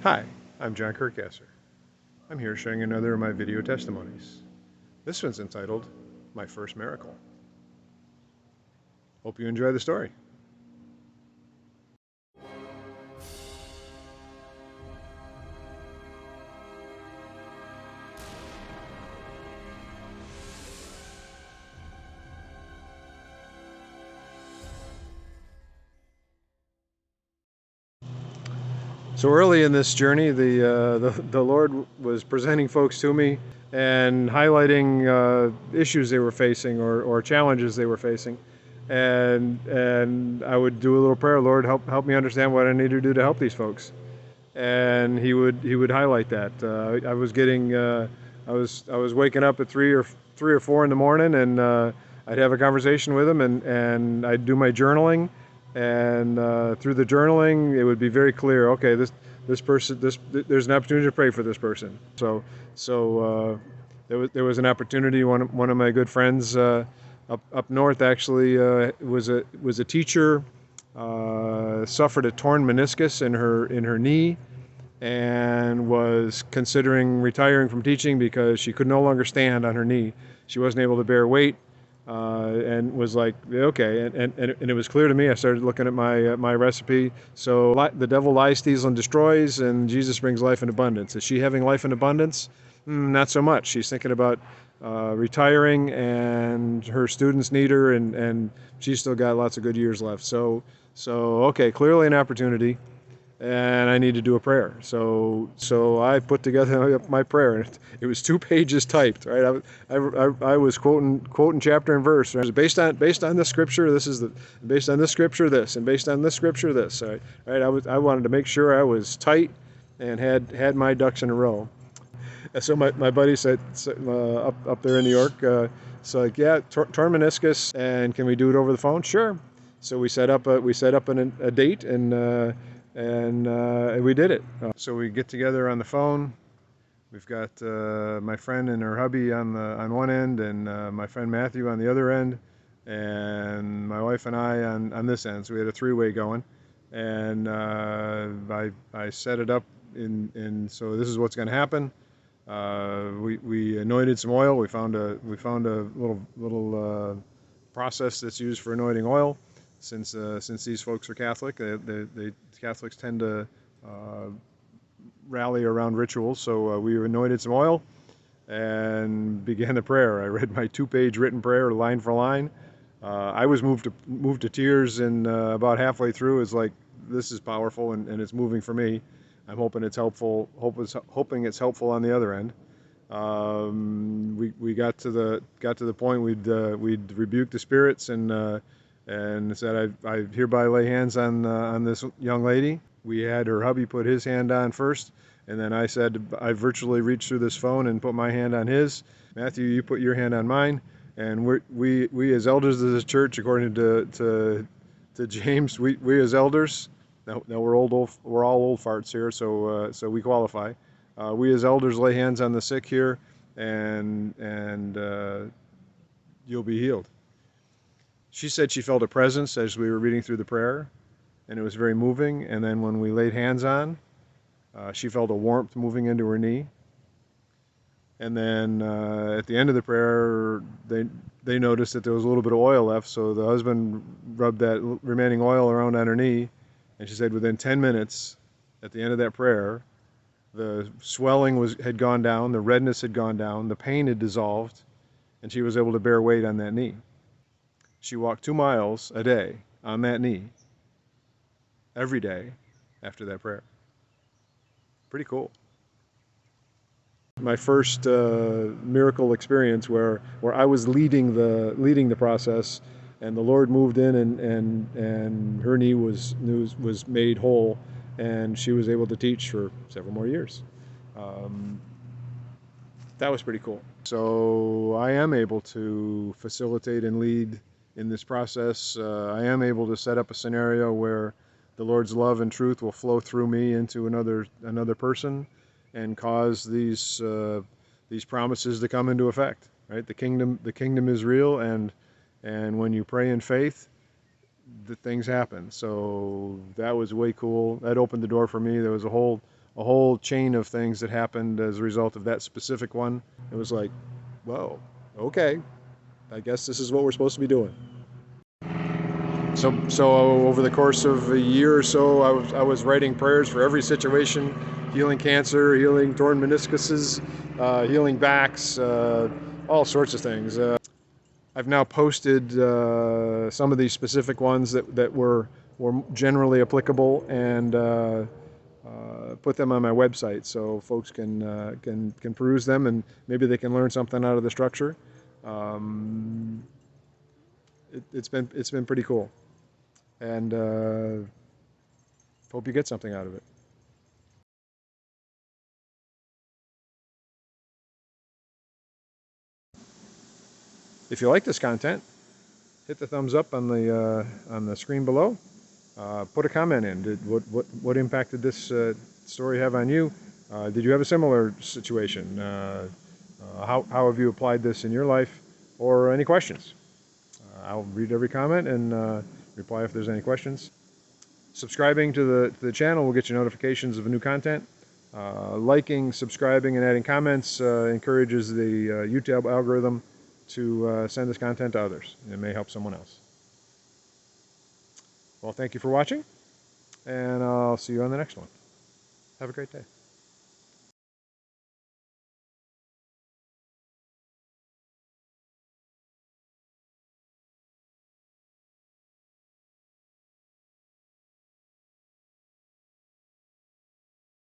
Hi, I'm John Kirkgasser. I'm here sharing another of my video testimonies. This one's entitled, My First Miracle. Hope you enjoy the story. So early in this journey, the Lord was presenting folks to me and highlighting issues they were facing or challenges they were facing, and I would do a little prayer. Lord, help me understand what I need to do to help these folks, and he would highlight that. I was waking up at three or four in the morning, and I'd have a conversation with him, and I'd do my journaling, and through the journaling, it would be very clear. Okay, this person, there's an opportunity to pray for this person. So there was an opportunity. One of my good friends up north actually was a teacher. Suffered a torn meniscus in her knee, and was considering retiring from teaching because she could no longer stand on her knee. She wasn't able to bear weight, and was like, okay. And it was clear to me. I started looking at my recipe. So the devil lies, steals, and destroys, and Jesus brings life in abundance. Is she having life in abundance? Not so much. She's thinking about retiring, and her students need her, and she's still got lots of good years left. So okay, clearly an opportunity, and I need to do a prayer. So I put together my prayer, and it was 2 pages typed. Right, I was quoting chapter and verse. Right? Based on this scripture, based on this scripture this, and based on this scripture this. Right, I wanted to make sure I was tight and had my ducks in a row. So my buddy said up there in New York, so like, yeah, torn meniscus, and can we do it over the phone? Sure. So we set up a date, and we did it. So we get together on the phone. We've got my friend and her hubby on one end, and my friend Matthew on the other end, and my wife and I on this end. So we had a three-way going, and I set it up so this is what's going to happen. We anointed some oil. We found a little process that's used for anointing oil. Since these folks are Catholic, the Catholics tend to rally around rituals. So we anointed some oil and began the prayer. I read my 2-page written prayer line for line. I was moved to tears, and about halfway through, it's like, this is powerful, and it's moving for me. I'm hoping it's helpful. Hoping it's helpful on the other end. We got to the point we'd rebuke the spirits, and said, I hereby lay hands on this young lady. We had her hubby put his hand on first, and then I said, I virtually reached through this phone and put my hand on his. Matthew, you put your hand on mine, and we as elders of this church, according to James, we as elders. Now we're all old farts here, so we qualify. We as elders lay hands on the sick here, and you'll be healed. She said she felt a presence as we were reading through the prayer, and it was very moving. And then when we laid hands on, she felt a warmth moving into her knee. And then at the end of the prayer, they noticed that there was a little bit of oil left, so the husband rubbed that remaining oil around on her knee. And she said within 10 minutes, at the end of that prayer, the swelling had gone down, the redness had gone down, the pain had dissolved, and she was able to bear weight on that knee. She walked 2 miles a day on that knee every day after that prayer. Pretty cool. My first miracle experience where I was leading the process, and the Lord moved in, and her knee was made whole, and she was able to teach for several more years. That was pretty cool. So I am able to facilitate and lead in this process. I am able to set up a scenario where the Lord's love and truth will flow through me into another person, and cause these promises to come into effect. Right, the kingdom is real, and when you pray in faith, the things happen. So that was way cool. That opened the door for me. There was a whole a whole chain of things that happened as a result of that specific one. It was like, whoa, okay, I guess this is what we're supposed to be doing. So over the course of a year or so, I was writing prayers for every situation, healing cancer, healing torn meniscuses, healing backs, all sorts of things. I've now posted some of these specific ones that were generally applicable, and put them on my website so folks can peruse them, and maybe they can learn something out of the structure. Um, it's been pretty cool, and hope you get something out of it. If you like this content, hit the thumbs up on the screen below. Put a comment in. What impact did this story have on you? Did you have a similar situation? How have you applied this in your life? Or any questions? I'll read every comment and reply if there's any questions. Subscribing to the channel will get you notifications of new content. Liking, subscribing, and adding comments encourages the YouTube algorithm to send this content to others. It may help someone else. Well, thank you for watching, and I'll see you on the next one. Have a great day.